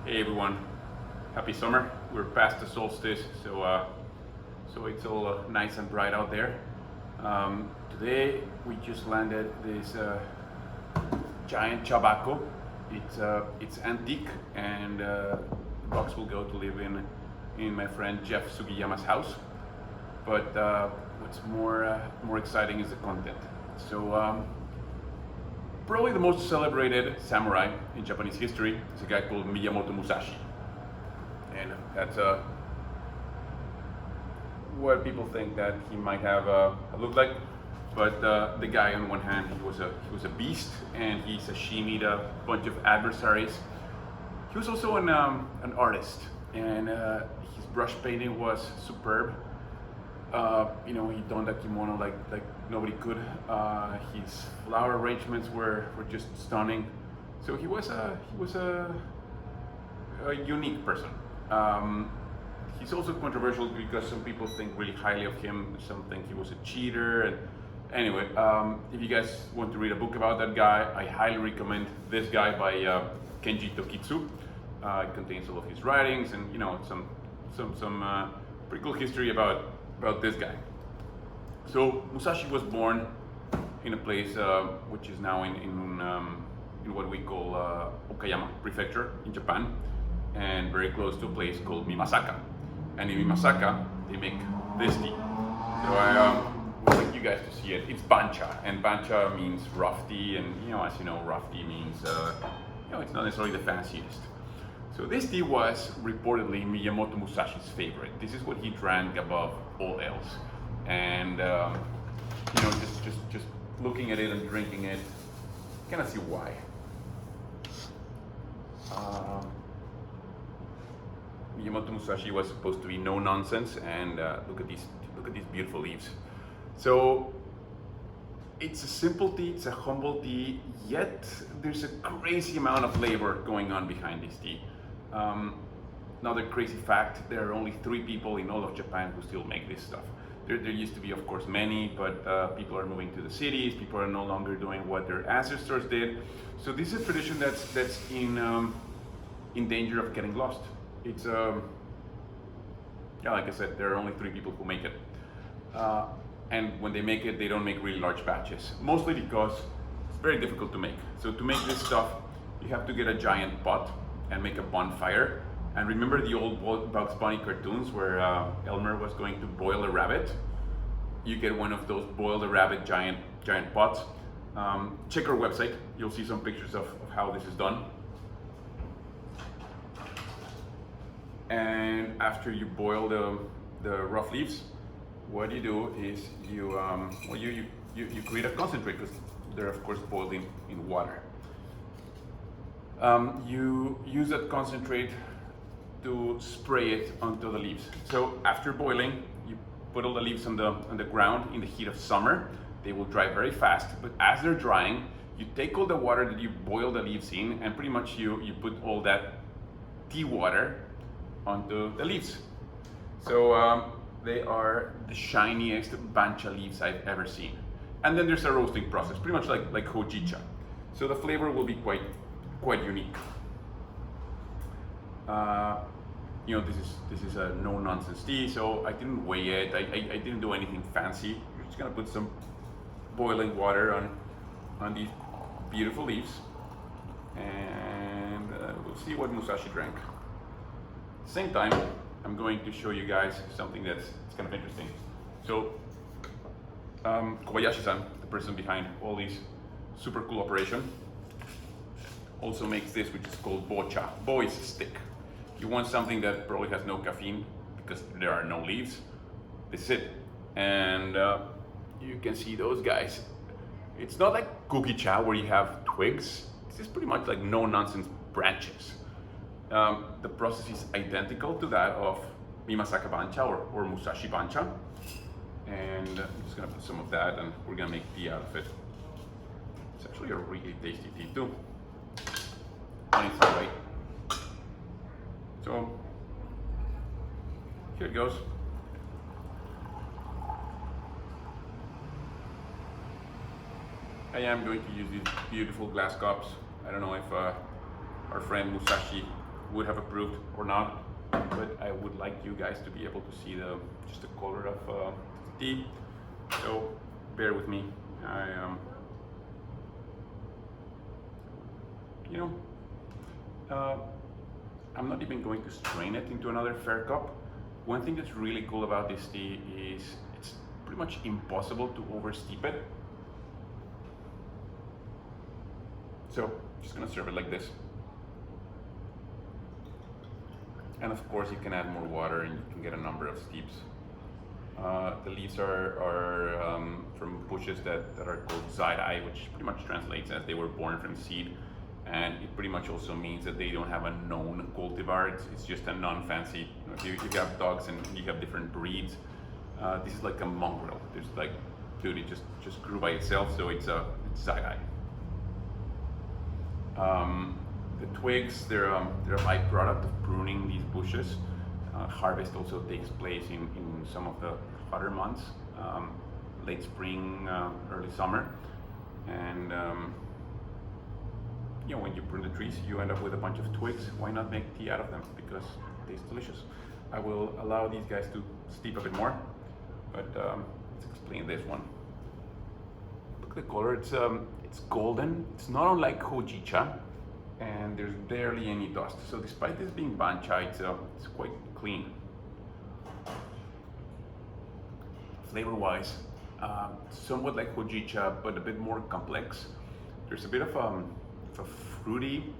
Hey everyone, happy summer. We're past the solstice, so it's all nice and bright out there. Today we just landed this giant chabaco. It's antique, and the box will go to live in my friend Jeff Sugiyama's house. But what's more exciting is the content. So probably the most celebrated samurai in Japanese history is a guy called Musashi, and that's what people think that he might have looked like. But the guy, on one hand, he was a beast, and he sashimied a bunch of adversaries. He was also an artist, and his brush painting was superb. He donned a kimono like nobody could. His flower arrangements were just stunning. So he was a unique person. He's also controversial because some people think really highly of him. Some think he was a cheater. And anyway, if you guys want to read a book about that guy, I highly recommend this guy by Kenji Tokitsu. It contains all of his writings and some pretty cool history about this guy. So Musashi was born in a place which is now in what we call Okayama Prefecture in Japan, and very close to a place called Mimasaka. And in Mimasaka, they make this tea. So I would like you guys to see it. It's Bancha, and Bancha means rough tea, and as you know, rough tea means it's not necessarily the fanciest. So this tea was reportedly Miyamoto Musashi's favorite. This is what he drank above all else, and just looking at it and drinking it, you kind of see why. Miyamoto Musashi was supposed to be no nonsense, and look at these beautiful leaves. So it's a simple tea, it's a humble tea, yet there's a crazy amount of labor going on behind this tea. Another crazy fact, there are only 3 people in all of Japan who still make this stuff. There used to be, of course, many, but people are moving to the cities, people are no longer doing what their ancestors did. So this is a tradition that's in danger of getting lost. It's, like I said, there are only 3 people who make it. And when they make it, they don't make really large batches, mostly because it's very difficult to make. So to make this stuff, you have to get a giant pot and make a bonfire. And remember the old Bugs Bunny cartoons where Elmer was going to boil a rabbit? You get one of those boiled a rabbit giant pots. Check our website, you'll see some pictures of how this is done. And after you boil the rough leaves, what you do is you create a concentrate, because they're of course boiled in water. You use that concentrate to spray it onto the leaves. So after boiling, you put all the leaves on the ground in the heat of summer. They will dry very fast, but as they're drying, you take all the water that you boil the leaves in, and pretty much you put all that tea water onto the leaves. So they are the shiniest Bancha leaves I've ever seen. And then there's a roasting process, pretty much like hojicha. So the flavor will be quite unique. This is a no-nonsense tea, so I didn't weigh it. I didn't do anything fancy. You're just gonna put some boiling water on these beautiful leaves, and we'll see what Musashi drank. Same time, I'm going to show you guys something that's kind of interesting. So Kobayashi-san, the person behind all these super cool operation, also makes this, which is called Bancha. Bo is a stick. If you want something that probably has no caffeine because there are no leaves, this is it. And you can see those guys. It's not like cookie cha where you have twigs. This is pretty much like no nonsense branches. The process is identical to that of Mimasaka Bancha or Musashi Bancha. And I'm just gonna put some of that, and we're gonna make tea out of it. It's actually a really tasty tea too. On its own way. So here it goes. I am going to use these beautiful glass cups. I don't know if our friend Musashi would have approved or not, but I would like you guys to be able to see just the color of the tea. So bear with me. I'm not even going to strain it into another fair cup. One thing that's really cool about this tea is it's pretty much impossible to oversteep it. So just gonna serve it like this. And of course you can add more water and you can get a number of steeps. The leaves are from bushes that are called side-eye, which pretty much translates as they were born from seed. And it pretty much also means that they don't have a known cultivar. It's just a non-fancy. If you have dogs and you have different breeds, this is like a mongrel. There's like, dude, it just grew by itself, so it's side-eye. The twigs, they're a byproduct of pruning these bushes. Harvest also takes place in some of the hotter months, late spring, early summer, and when you prune the trees, you end up with a bunch of twigs. Why not make tea out of them? Because it tastes delicious. I will allow these guys to steep a bit more, but let's explain this one. Look at the color. It's golden. It's not unlike hojicha, and there's barely any dust. So despite this being bancha, it's quite clean. Flavor-wise, somewhat like hojicha, but a bit more complex. There's a bit of a fruity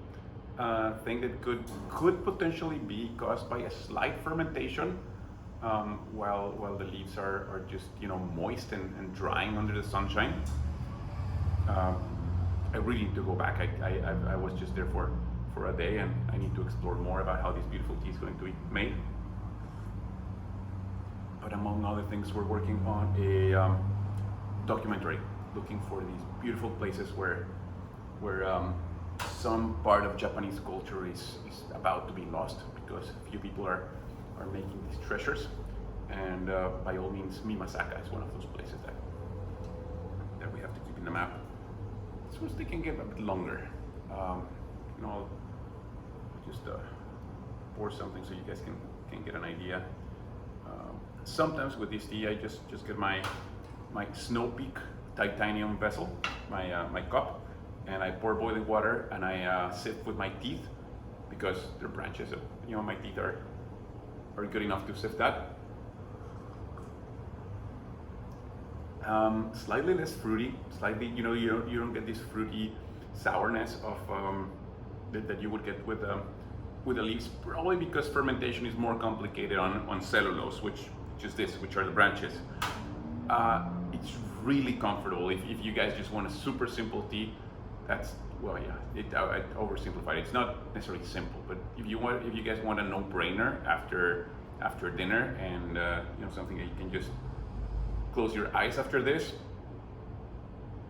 thing that could potentially be caused by a slight fermentation, while the leaves are just moist and drying under the sunshine. I really need to go back. I was just there for a day, and I need to explore more about how this beautiful tea is going to be made. But among other things, we're working on a documentary, looking for these beautiful places where some part of Japanese culture is about to be lost, because a few people are making these treasures, and by all means, Mimasaka is one of those places that we have to keep in the map. So it's taking a bit longer. I'll just pour something so you guys can get an idea. Sometimes with this tea, I just get my Snow Peak titanium vessel, my cup, and I pour boiling water and I sip with my teeth, because they're branches. My teeth are good enough to sift that. Slightly less fruity. Slightly, you don't get this fruity sourness of that you would get with the leaves. Probably because fermentation is more complicated on cellulose, which are the branches. It's really comfortable. If you guys just want a super simple tea, I oversimplified it. It's not necessarily simple, but if you guys want a no-brainer after dinner, and something that you can just close your eyes after this,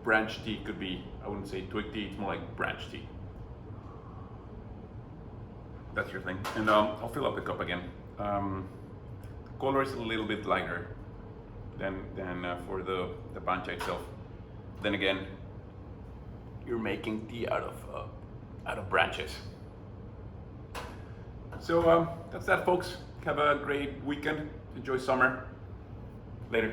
branch tea could be. I wouldn't say twig tea. It's more like branch tea. That's your thing. And I'll fill up the cup again. The color is a little bit lighter than for the bancha itself. Then again, you're making tea out of branches. So that's that, folks. Have a great weekend. Enjoy summer. Later.